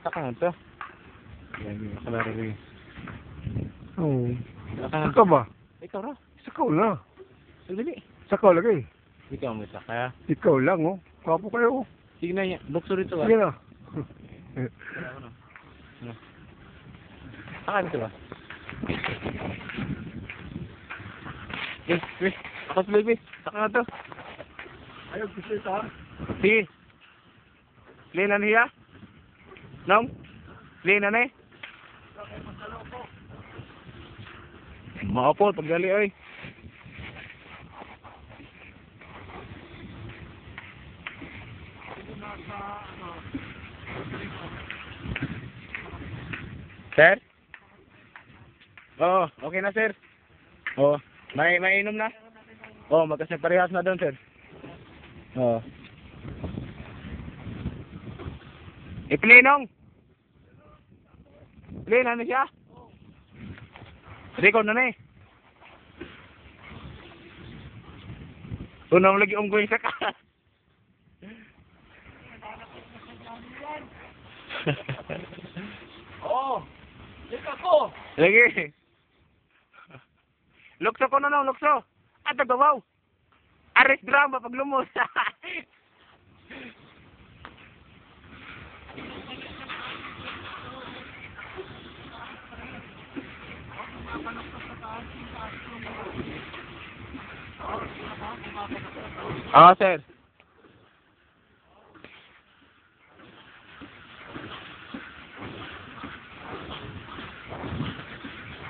Saka nga to. Yan, nakalaro rin. Oo. Saka nga. Saka ba? Ikaw ra. Sakaw na. Sandali. Sakaw lagi. Ikaw mo saka. Ikaw lang, oh. Kapo kayo, oh. Sige na niya. Bukso rito ba? Sige na. Saka nito ba? Eh. Ako si baby. Saka nga to. Ayaw, gusto ito, ha? Sige. Lina niya? Nong? Lina na eh? Maapo, pagdali ay. Sir? Oo, okay na sir. Oo, may inom na? Oo, magkasing parehas na doon sir. Oo. Iplinong! Plin, ano siya? Record na na eh. Unang lagi unggoy sa ka. Oo. Ika ko. Lagi. Lukso ko na nung, lukso. At nagawaw. Aris drama pag lumos. Oo, sir.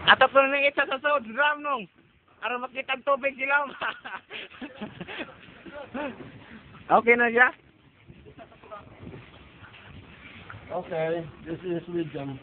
Atap ko na isa sa sound drum nung. Para makita ang tubig sila. Okay na siya? Okay, this is wisdom.